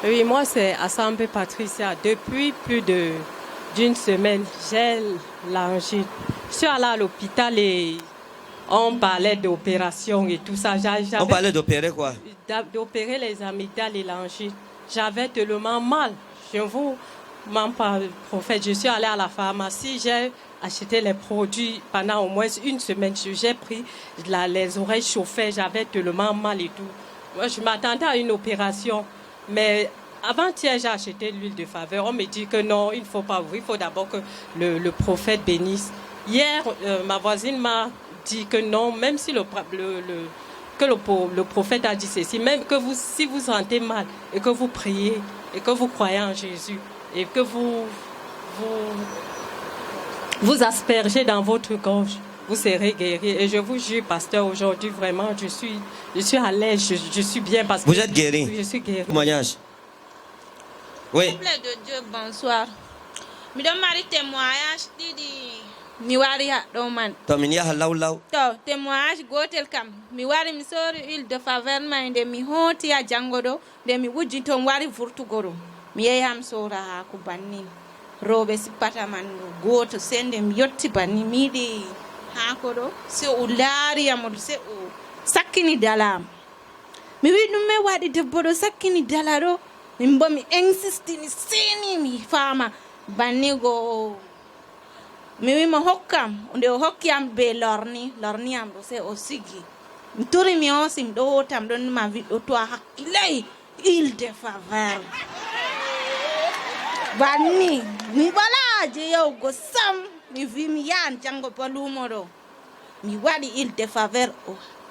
Oui, moi c'est Assemblée Patricia. Depuis plus d'une semaine, j'ai l'angine. Je suis allée à l'hôpital et on parlait d'opération et tout ça. On parlait d'opérer quoi? D'opérer les amygdales et l'angine. J'avais tellement mal. Je vous m'en parle, prophète. Je suis allée à la pharmacie, j'ai acheté les produits pendant au moins une semaine. J'ai pris les oreilles chauffées, j'avais tellement mal et tout. Moi, je m'attendais à une opération, mais avant-hier, j'ai acheté l'huile de faveur. On me dit que non, il ne faut pas ouvrir, il faut d'abord que le prophète bénisse. Hier, ma voisine m'a dit que non, même si le prophète a dit ceci, même que si vous sentez mal et que vous priez et que vous croyez en Jésus et que vous aspergez dans votre gorge, vous serez guéri. Et je vous jure, pasteur, aujourd'hui, vraiment, je suis à l'aise, je suis bien. Parce que vous êtes guéri? Je suis guéri. Témoignage. Oui. Peuple de Dieu, bonsoir. Mi don mari témoignage didi mi wari ha do man. To min yaha law. To témoignage gotel kam mi wari mi sori huile de faveur ma nde mi hoti ha jango do nde mi wujji ton wari vurtugo do mi yehi ham sora ha ko banni robe sippata man goto sende mi yotti banni mi yiɗi hako ɗo se o laariyamo se o sakkini dalam mi wi ɗum me waɗi debbo ɗo sakkini dala ɗo min bo mi insistini seni mi fama banni go mi wi mo hokkam nde o hokki am be lorni am ɗo se o sigi mi turi mi hoosi mi ɗo wotam ɗon ma wi ɗo to a hakkilay huile de faveur banni mi wala je yewgo sam mi wi mi yahan jango balumo ɗo mi waɗi huile de faveur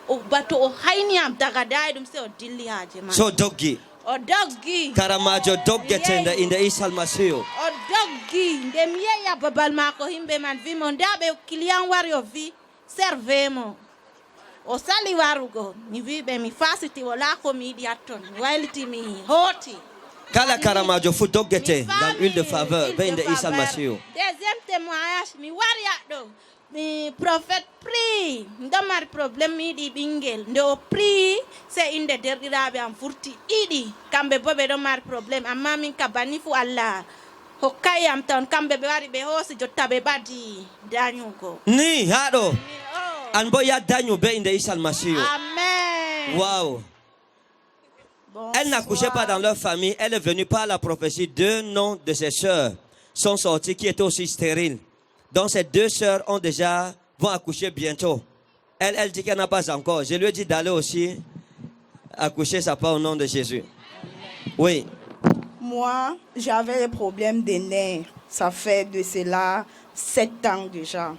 o bato o hayni am daga dayi ɗum se o dilli haaje ma So doggi. O doggi. Karamajo doggete inde Isa Almasihu. O doggi nde mi yehi babal mako himɓe man wi mo nda ɓe client wari o wi serve mo o sali warugo mi wi ɓe mi fasiti wala ko mi yiɗi hatton mi wayliti mi hooti Kala karamajo fu doggete dans huile de faveur be inde Isa Almasihu. Deuxième témoignage mi wari haɗɗo mi prophète prie ndo mari probléme mi yiɗi ɓinguel nde o prie se inde derɗiraɓe am furti ɗiɗi kamɓe bo ɓe ɗo mari probléme amma min ka banni fu Allah hokkay am tan kamɓe ɓe wari ɓe hoosi jotta ɓe ɓadi dañugo Ni haɗo an bo ya dañu be inde Isa Almasihu. Amen. Wow. Elle n'accouchait pas dans leur famille. Elle est venue par la prophétie. 2 noms de ses sœurs sont sortis qui étaient aussi stériles. Donc ces 2 sœurs vont accoucher bientôt. Elle dit qu'elle n'a pas encore. Je lui ai dit d'aller aussi accoucher, ça part au nom de Jésus. Oui. Moi, j'avais des problèmes de nerfs. Ça fait de cela 7 ans déjà.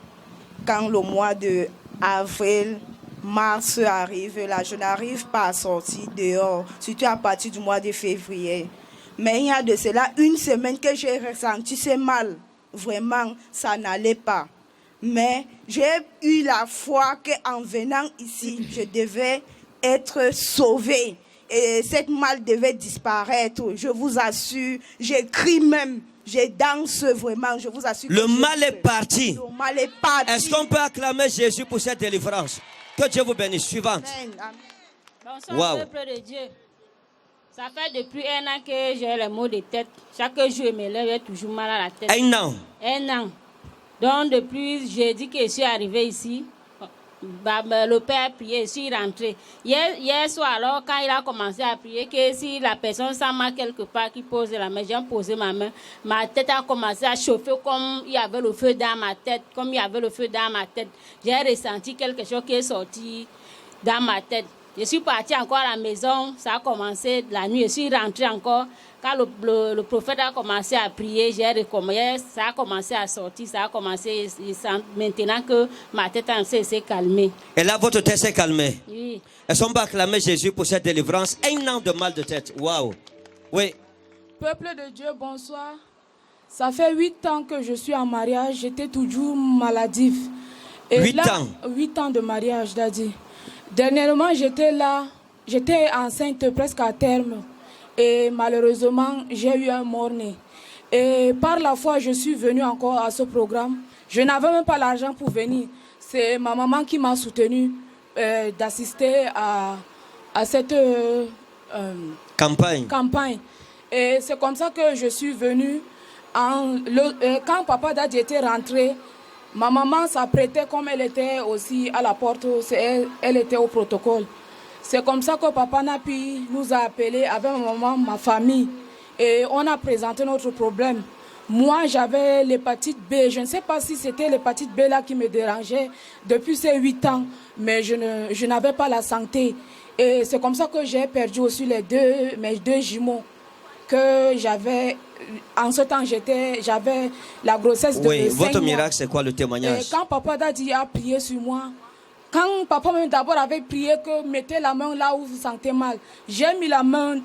Quand le mois de avril, mars arrive, là, je n'arrive pas à sortir dehors, surtout à partir du mois de février. Mais il y a de cela 1 semaine que j'ai ressenti ce mal. Vraiment, ça n'allait pas. Mais j'ai eu la foi qu'en venant ici, je devais être sauvée. Et cette mal devait disparaître. Je vous assure, j'écris même. Je danse vraiment, je vous assure. Le mal est parti. Le mal est parti. Est-ce qu'on peut acclamer Jésus pour cette délivrance? Que Dieu vous bénisse. Suivante. Bonsoir, peuple de Dieu. Ça fait depuis 1 an que j'ai les maux de tête. Chaque jour, je me lève, j'ai toujours mal à la tête. 1 an. 1 an. Donc, depuis jeudi que je suis arrivée ici, le père a prié, je suis rentrée. Hier soir, alors, quand il a commencé à prier, que si la personne sent mal quelque part, qui pose la main, j'ai posé ma main. Ma tête a commencé à chauffer comme il y avait le feu dans ma tête. J'ai ressenti quelque chose qui est sorti dans ma tête. Je suis partie encore à la maison, ça a commencé la nuit, je suis rentrée encore. Quand le prophète a commencé à prier, ça a commencé à sortir, maintenant que ma tête s'est calmée. Et là, votre tête s'est calmée. Oui. Est-ce qu'on peut acclamer Jésus pour cette délivrance? 1 an de mal de tête. Waouh. Oui. Peuple de Dieu, bonsoir. Ça fait 8 ans que je suis en mariage, j'étais toujours maladive. Et 8 ans? 8 ans de mariage, Daddy. Dernièrement, j'étais enceinte presque à terme. Et malheureusement, j'ai eu un mort-né. Et par la foi, je suis venue encore à ce programme. Je n'avais même pas l'argent pour venir. C'est ma maman qui m'a soutenue d'assister à cette campagne. Et c'est comme ça que je suis venue. Quand papa Daddy était rentré, ma maman s'apprêtait comme elle était aussi à la porte, elle était au protocole. C'est comme ça que papa Napi nous a appelés avec ma maman, ma famille. Et on a présenté notre problème. Moi, j'avais l'hépatite B. Je ne sais pas si c'était l'hépatite B là qui me dérangeait depuis ces 8 ans, mais je n'avais pas la santé. Et c'est comme ça que j'ai perdu aussi mes deux jumeaux que j'avais. En ce temps, j'avais la grossesse de 5 mois. Votre miracle, c'est quoi le témoignage? Et quand papa Daddy a prié sur moi, quand papa même d'abord avait prié que mettez la main là où vous sentez mal, j'ai mis la main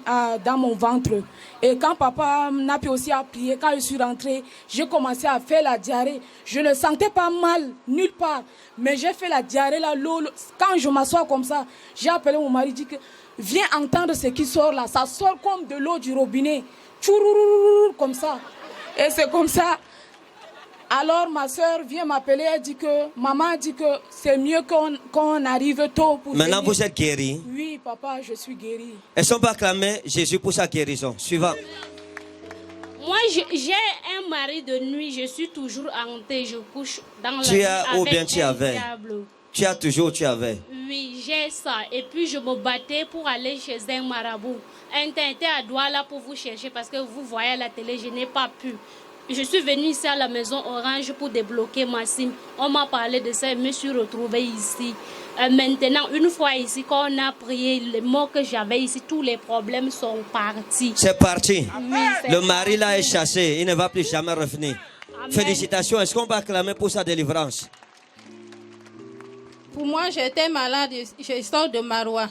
dans mon ventre. Et quand papa Napi aussi a prié, quand je suis rentrée, j'ai commencé à faire la diarrhée. Je ne sentais pas mal nulle part, mais j'ai fait la diarrhée là. Quand je m'assois comme ça, j'ai appelé mon mari, dit que viens entendre ce qui sort là. Ça sort comme de l'eau du robinet, tchourourourourou, comme ça. Et c'est comme ça. Alors ma soeur vient m'appeler, elle dit que maman dit que c'est mieux qu'on arrive tôt pour Maintenant venir. Vous êtes guéri? Oui papa, je suis guérie. Est-ce qu'on peut acclamer Jésus pour sa guérison? Suivant. Moi, j'ai un mari de nuit, je suis toujours hantée, je couche dans la Tu nuit as ou avec bien tu un avais? diable. Tu as toujours, tu avais? Oui, j'ai ça. Et puis je me battais pour aller chez un marabout. Un temps était à Douala pour vous chercher parce que vous voyez à la télé, je n'ai pas pu. Je suis venue ici à la maison Orange pour débloquer ma SIM. On m'a parlé de ça et me suis retrouvée ici. Maintenant, une fois ici, quand on a prié, les mots que j'avais ici, tous les problèmes sont partis. C'est parti. Oui, Le mari là est chassé, il ne va plus jamais revenir. Amen. Félicitations. Est-ce qu'on peut acclamer pour sa délivrance? Pour moi, j'étais malade, je sors de Marois.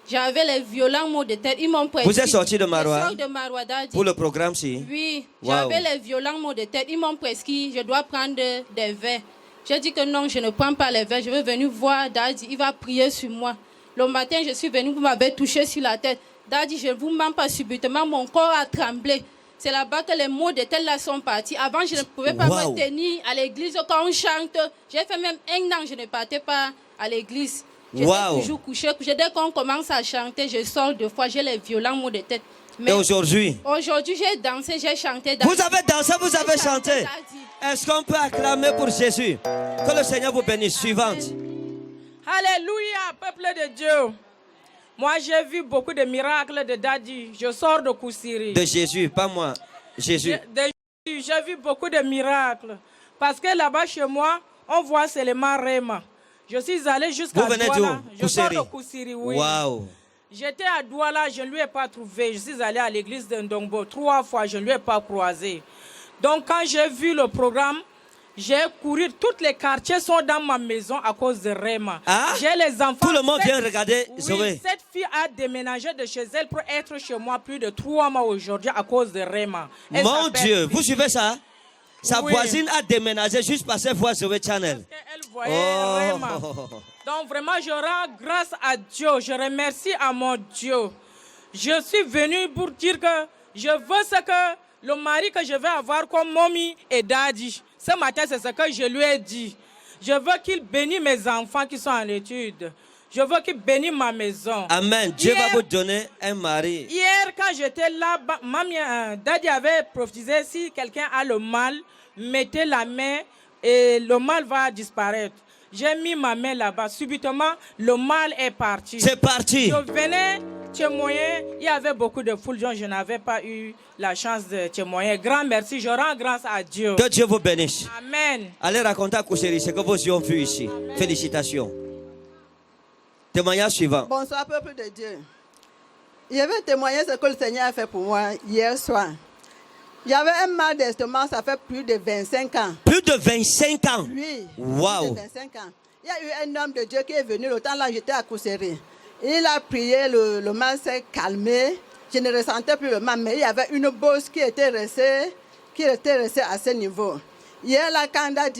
J'avais les violents maux de tête. Ils m'ont prescrit. Vous êtes sorti de Marois? Je sors de Marois, Daddy. Pour le programme-ci? Oui, Wow. j'avais les violents maux de tête. Ils m'ont prescrit, je dois prendre des verres. J'ai dit que non, je ne prends pas les verres. Je vais venir voir Daddy. Il va prier sur moi. Le matin, je suis venue, vous m'avez touché sur la tête. Daddy, je ne vous mens pas subitement. Mon corps a tremblé. C'est là-bas que les maux de tête là sont partis. Avant, je ne pouvais pas Wow. me tenir à l'église quand on chante. J'ai fait même 1 an, je ne partais pas à l'église. J'étais Wow. toujours couchée. Dès qu'on commence à chanter, je sors 2 fois. J'ai les violents maux de tête. Mais Et aujourd'hui? aujourd'hui, j'ai dansé, j'ai chanté. Vous avez dansé, vous avez chanté. Daddy. Est-ce qu'on peut acclamer pour Jésus? Que le Seigneur vous bénisse. Suivante. Alléluia, peuple de Dieu. Moi, j'ai vu beaucoup de miracles de Daddy. Je sors de Koussiri. De Jésus, pas moi. Jésus. J'ai vu beaucoup de miracles. Parce que là-bas, chez moi, on voit seulement Réma. Je suis allé jusqu'à Vous venez Douala. d'où? Je sors Koussiri. de Koussiri, oui. Waouh. J'étais à Douala, je ne lui ai pas trouvé. Je suis allé à l'église de Ndongbo 3 fois, je ne lui ai pas croisé. Donc, quand j'ai vu le programme, j'ai couru. Tous les quartiers sont dans ma maison à cause de Réma. Ah? J'ai les enfants. Tout le monde vient regarder Zoé. Oui, cette fille a déménagé de chez elle pour être chez moi plus de 3 mois aujourd'hui à cause de Réma. Elle Mon s'appelle Dieu, Vicky. vous suivez ça? Sa Oui. voisine a déménagé juste parce qu'elle voit Zoé Channel. Elle voyait Réma. Donc vraiment, je rends grâce à Dieu. Je remercie à mon Dieu. Je suis venue pour dire que je veux ce que le mari que je vais avoir comme mommy et daddy. Ce matin, c'est ce que je lui ai dit. Je veux qu'il bénisse mes enfants qui sont en études. Je veux qu'il bénisse ma maison. Amen. Dieu Hier- va vous donner un mari. Hier, quand j'étais là, Daddy avait prophétisé si quelqu'un a le mal, mettez la main et le mal va disparaître. J'ai mis ma main là-bas. Subitement, le mal est parti. C'est parti. Je venais témoigner. Il y avait beaucoup de foule, donc je n'avais pas eu la chance de témoigner. Grand merci. Je rends grâce à Dieu. Que Dieu vous bénisse. Amen. Allez raconter à Koussiri ce que vos yeux ont vu ici. Félicitations. Témoignage suivant. Bonsoir, peuple de Dieu. Je vais témoigner ce que le Seigneur a fait pour moi hier soir. J'avais un mal d'estomac, ça fait plus de 25 ans. Plus de 25 ans. Oui, Wow. plus de 25 ans. Il y a eu un homme de Dieu qui est venu, le temps là j'étais à Koussiri. Il a prié, le mal s'est calmé. Je ne ressentais plus le mal, mais il y avait une bosse qui était restée à ce niveau. Hier, la candidate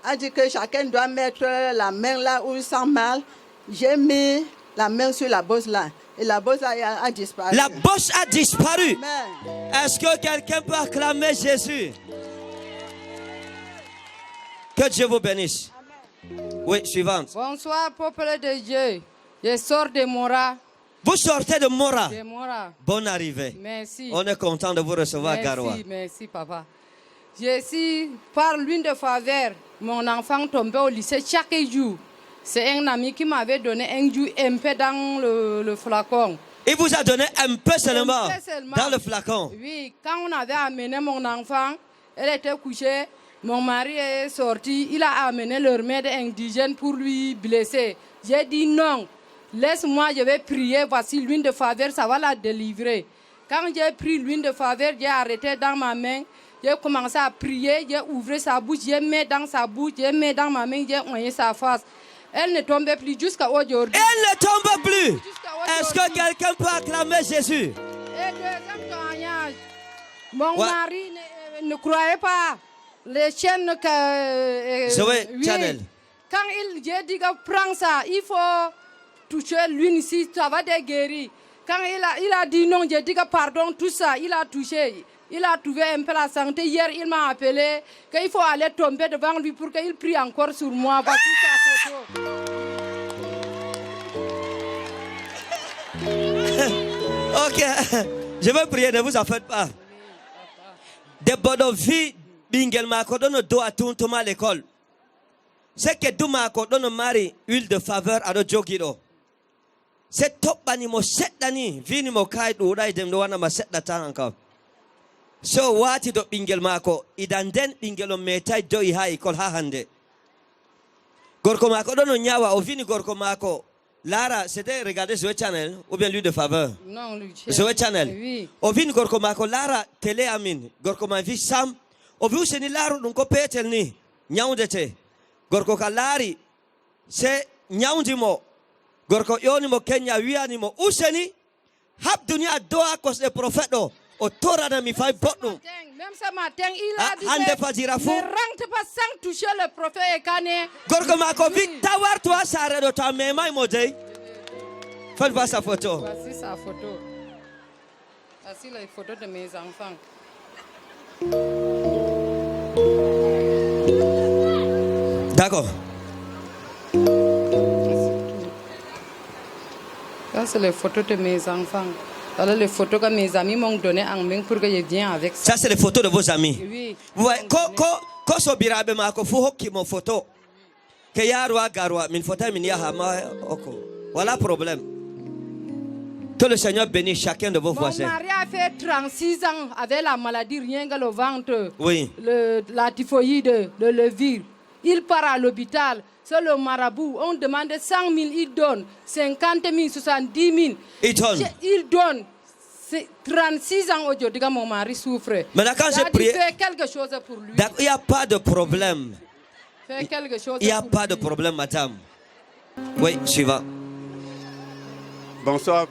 a dit que chacun doit mettre la main là où il sent mal. J'ai mis la main sur la bosse là. Et la bosse là a disparu. La bosse a disparu. Amen. Est-ce que quelqu'un peut acclamer Jésus? Que Dieu vous bénisse. Oui, suivante. Bonsoir, peuple de Dieu. Je sors de Mora. Vous sortez de Mora. De Mora. Bonne arrivée. Merci. On est content de vous recevoir à Garoua. Merci, papa. Je suis par l'une de faveur. Mon enfant tombait au lycée chaque jour. C'est un ami qui m'avait donné un jour un peu dans le flacon. Il vous a donné un peu seulement dans le flacon. Oui, quand on avait amené mon enfant, elle était couchée. Mon mari est sorti. Il a amené le remède indigène pour lui blesser. J'ai dit non. Laisse-moi, je vais prier. Voici l'huile de faveur, ça va la délivrer. Quand j'ai pris l'huile de faveur, j'ai arrêté dans ma main. J'ai commencé à prier. J'ai ouvert sa bouche. J'ai mis dans sa bouche. J'ai mis dans ma main. J'ai oigné sa face. Elle ne tombait plus jusqu'à aujourd'hui. Elle ne tombe plus. Est-ce que quelqu'un peut acclamer Jésus? Et deuxième témoignage, mon mari ne croyait pas les chaînes que... oui. Channel. Quand j'ai dit que prends ça, il faut toucher l'une ici, ça va te guérir. Quand il a dit non, j'ai dit que pardon, tout ça, il a touché. Il a trouvé un peu la santé. Hier, il m'a appelé qu'il faut aller tomber devant lui pour qu'il prie encore sur moi. Voici sa photo. Ok, je vais prier, ne vous en faites pas. Des bonnes vies, bingel ma kodono do atuntuma l'école. C'est que duma kodono mari huile de faveur à jogiro. C'est top banimo set dani vini mo kai do dai dem do wana ma set data encore. So wati do bingel mako idan den bingelo metai do i ha école ha hande. Gorko mako dono nyawa o vini gorko mako. Lara, c'était regarder Zoé Channel ou bien lui de faveur? Non, lui. Zoé Channel. Oui. O vini gorko mako Lara télé amin. Gorko ma vi sam. O vi useni Lara dun ko petel ni. Nyaundete. Gorko ka lari. Se nyaundimo. Gorko yoni mo Kenya wiani mo useni. Hab dunia doa kos le prophète. O tora na mi fay botnu. Même ce matin, il a dit ne rentre pas sans toucher le prophète Ekane. Gorgo mako vi tawar toi sare do ta mema imodei. Faites voir sa photo. Voici sa photo. Voici les photos de mes enfants. D'accord. Ça, c'est les photos de mes enfants. Alors, les photos que mes amis m'ont données en main pour que je vienne avec ça. Ça, c'est les photos de vos amis. Oui. Vous voyez, ko so birabe mako fu hokki mon photo. Que yarwa garwa min photo min ya hama oko. Voilà problème. Que le Seigneur bénisse chacun de vos voisins. Mon mari a fait 36 ans avec la maladie rien que le ventre. Oui. La typhoïde, le levure. Il part à l'hôpital. C'est le marabout. On demande 100 000, il donne. 50 000, 70 000. Il donne. C'est 36 ans aujourd'hui que mon mari souffre. Maintenant, quand j'ai prié, fais quelque chose pour lui. Il n'y a pas de problème. Fais quelque chose. Il n'y a pas de problème, madame. Oui, suivant. Bonsoir,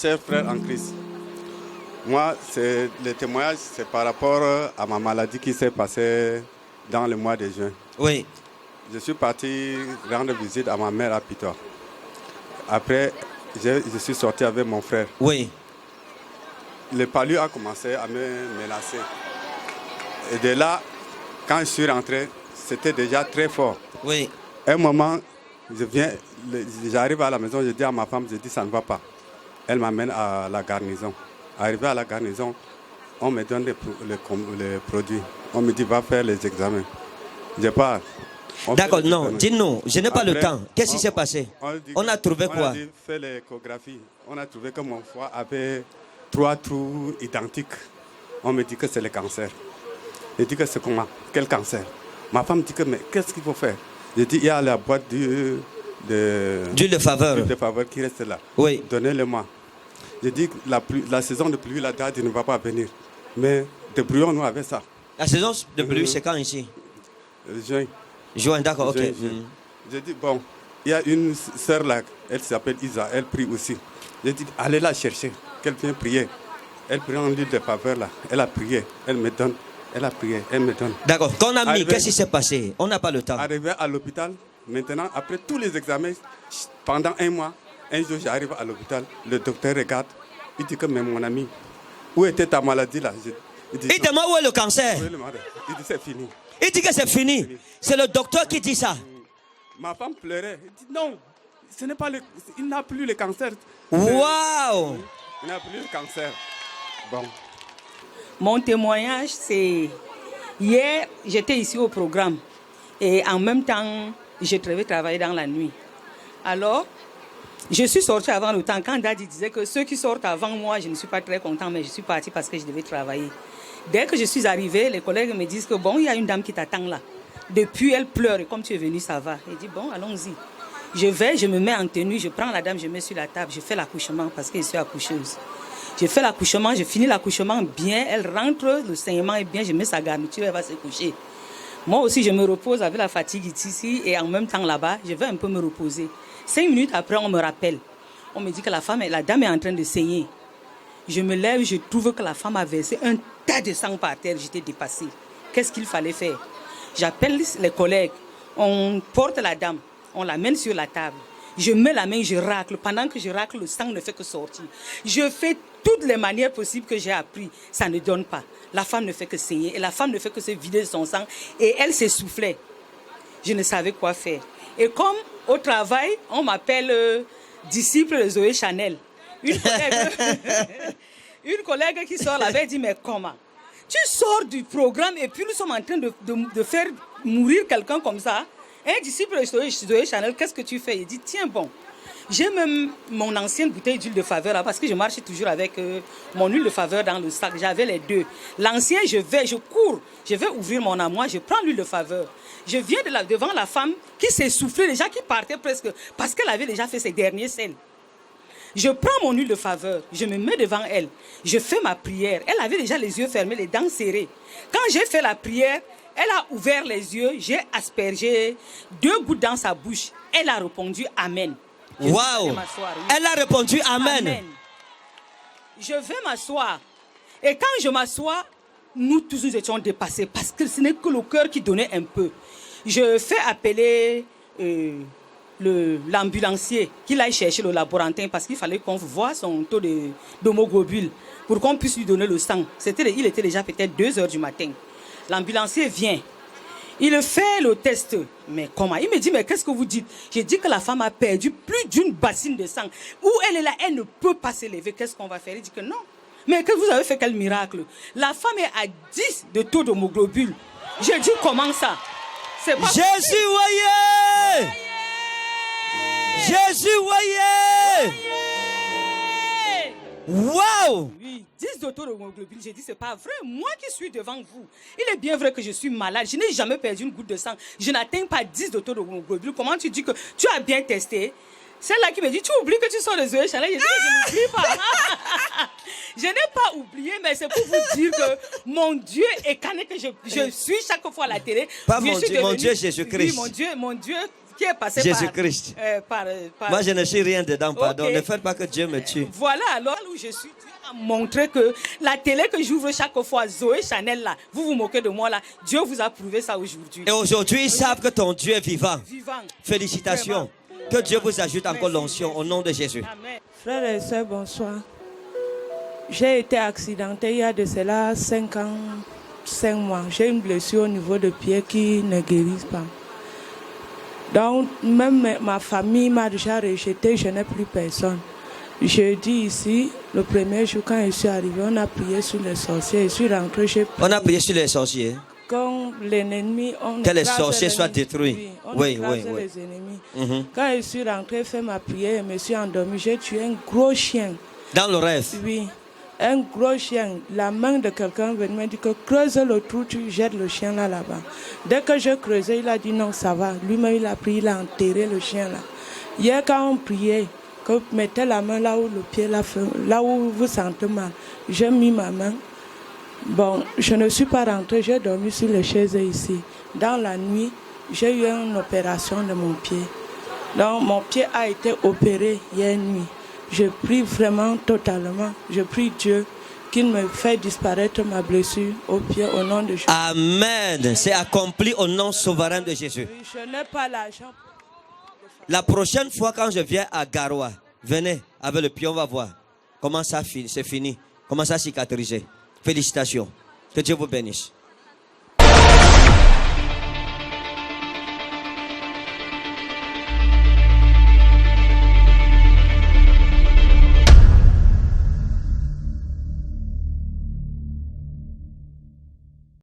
chers frères en Christ. Moi, le témoignage, c'est par rapport à ma maladie qui s'est passée dans le mois de juin. Oui. Je suis parti rendre visite à ma mère à Pitois. Après, je suis sorti avec mon frère. Oui. Le palu a commencé à me menacer. Et de là, quand je suis rentré, c'était déjà très fort. Oui. Un moment, j'arrive à la maison, je dis à ma femme, je dis ça ne va pas. Elle m'amène à la garnison. Arrivé à la garnison, on me donne les produits. On me dit, va faire les examens. Je pars. D'accord, non, dis-nous, je n'ai pas le temps. Qu'est-ce qui s'est passé? On a trouvé quoi? On a fait l'échographie. On a trouvé que mon foie avait 3 trous identiques. On me dit que c'est le cancer. Je dis que c'est comment? Quel cancer? Ma femme dit que, mais qu'est-ce qu'il faut faire? Je dis, il y a la boîte d'huile de faveur qui reste là. Oui. Donnez-le-moi. Je dis que la saison de pluie, la date ne va pas venir. Mais débrouillons-nous avec ça. La saison de pluie, c'est quand ici? Juin. Juin, d'accord, ok. J'ai dit, bon, il y a une sœur là, elle s'appelle Isa, elle prie aussi. J'ai dit, allez la chercher, qu'elle vienne prier. Elle prend l'huile de faveur là, elle a prié, elle me donne, elle a prié, elle me donne. D'accord, quand on a mis, qu'est-ce qui s'est passé? On n'a pas le temps. Arrivé à l'hôpital, maintenant, après tous les examens, pendant un mois, un jour j'arrive à l'hôpital, le docteur regarde, il dit que, mais mon ami, où était ta maladie là? Il demande où est le cancer? Il dit, c'est fini. Il dit que c'est fini. C'est le docteur qui dit ça. Ma femme pleurait. Elle dit non, ce n'est pas il n'a plus le cancer. Waouh! Il n'a plus de cancer. Bon. Mon témoignage, c'est... Hier, j'étais ici au programme. Et en même temps, je devais travailler dans la nuit. Alors, je suis sortie avant le temps. Quand Daddy disait que ceux qui sortent avant moi, je ne suis pas très content, mais je suis partie parce que je devais travailler. Dès que je suis arrivée, les collègues me disent que bon, il y a une dame qui t'attend là. Depuis, elle pleure et comme tu es venue, ça va. Je dis bon, allons-y. Je vais, je me mets en tenue, je prends la dame, je mets sur la table, je fais l'accouchement parce que je suis accoucheuse. Je fais l'accouchement, je finis l'accouchement bien, elle rentre, le saignement est bien, je mets sa garniture, elle va se coucher. Moi aussi, je me repose avec la fatigue ici et en même temps là-bas, je vais un peu me reposer. 5 minutes après, on me rappelle. On me dit que la dame est en train de saigner. Je me lève, je trouve que la femme a versé un tas de sang par terre, j'étais dépassée. Qu'est-ce qu'il fallait faire? J'appelle les collègues, on porte la dame, on la mène sur la table. Je mets la main, je racle. Pendant que je racle, le sang ne fait que sortir. Je fais toutes les manières possibles que j'ai appris. Ça ne donne pas. La femme ne fait que saigner. Et la femme ne fait que se vider son sang. Et elle s'essoufflait. Je ne savais quoi faire. Et comme au travail, on m'appelle disciple de Zoé Chanel. Une collègue qui sort là-bas dit, mais comment? Tu sors du programme et puis nous sommes en train de faire mourir quelqu'un comme ça. Un disciple de Zoé Chanel, qu'est-ce que tu fais? Il dit, tiens bon, j'ai même mon ancienne bouteille d'huile de faveur là, parce que je marche toujours avec mon huile de faveur dans le sac. J'avais les deux. L'ancien, je cours, je vais ouvrir mon armoire, je prends l'huile de faveur. Je viens devant la femme qui s'essoufflait déjà, qui partait presque, parce qu'elle avait déjà fait ses derniers sels. Je prends mon huile de faveur, je me mets devant elle, je fais ma prière. Elle avait déjà les yeux fermés, les dents serrées. Quand j'ai fait la prière, elle a ouvert les yeux, j'ai aspergé 2 gouttes dans sa bouche. Elle a répondu Amen. Waouh! Elle a répondu Amen. Amen. Je vais m'asseoir. Et quand je m'assois, nous tous nous étions dépassés parce que ce n'est que le cœur qui donnait un peu. Je fais appeler l'ambulancier qu'il aille chercher le laborantin parce qu'il fallait qu'on voie son taux d'hémoglobine pour qu'on puisse lui donner le sang. Il était déjà peut-être 2 heures du matin. L'ambulancier vient. Il fait le test. Mais comment? Il me dit, mais qu'est-ce que vous dites? J'ai dit que la femme a perdu plus d'une bassine de sang. Où elle est là, elle ne peut pas s'élever. Qu'est-ce qu'on va faire? Il dit que non. Mais que vous avez fait quel miracle? La femme est à 10 de taux d'hémoglobine. J'ai dit, comment ça? C'est pas Jésus, voyez! Jésus, voyez! Waouh! Oui, 10 de taux d'hémoglobine. J'ai dit, c'est pas vrai. Moi qui suis devant vous, il est bien vrai que je suis malade. Je n'ai jamais perdu une goutte de sang. Je n'atteins pas 10 de taux d'hémoglobine. Comment tu dis que tu as bien testé? Celle-là qui me dit, tu oublies que tu sors de Zoé Chanel. Je dis, je n'oublie pas. Je n'ai pas oublié, mais c'est pour vous dire que mon Dieu est cané, que je suis chaque fois à la télé. Pas mon Dieu, Jésus-Christ. Oui, mon Dieu qui est passé Jésus-Christ. par... Moi, je ne suis rien dedans, pardon. Okay. Ne faites pas que Dieu me tue. Voilà, alors où je suis, Dieu a montré que la télé que j'ouvre chaque fois, Zoé Chanel, là, vous moquez de moi, là, Dieu vous a prouvé ça aujourd'hui. Et aujourd'hui, ils savent que ton Dieu est vivant. Félicitations. Vraiment. Que Dieu vous ajoute encore l'onction au nom de Jésus. Amen. Frères et sœurs, bonsoir. J'ai été accidentée il y a de cela 5 ans, 5 mois. J'ai une blessure au niveau de pied qui ne guérit pas. Donc, même ma famille m'a déjà rejeté, je n'ai plus personne. Je dis ici, le premier jour quand je suis arrivée, on a prié sur les sorciers. Je suis rentrée chez... On a prié sur les sorciers. Quand l'ennemi... Que les sorciers soient détruits. Oui. Les ennemis. Quand je suis rentrée, fait ma prière, je me suis endormie. J'ai tué un gros chien. Dans le rêve? Oui. Un gros chien. La main de quelqu'un me dit que creuse le trou, tu jettes le chien là-bas. Dès que je creusais, il a dit non, ça va. Lui-même, il a pris, il a enterré le chien là. Hier, quand on priait, quand vous mettez la main là où le pied, là où vous sentez mal, j'ai mis ma main. Bon, je ne suis pas rentrée, j'ai dormi sur les chaises ici. Dans la nuit, j'ai eu une opération de mon pied. Donc, mon pied a été opéré hier nuit. Je prie vraiment totalement. Je prie Dieu qu'il me fait disparaître ma blessure au pied au nom de Jésus. Amen. C'est accompli au nom souverain de Jésus. Oui, je n'ai pas l'argent. La prochaine fois quand je viens à Garoua, venez avec le pied, on va voir comment ça c'est fini, comment ça cicatriser. Félicitations. Que Dieu vous bénisse.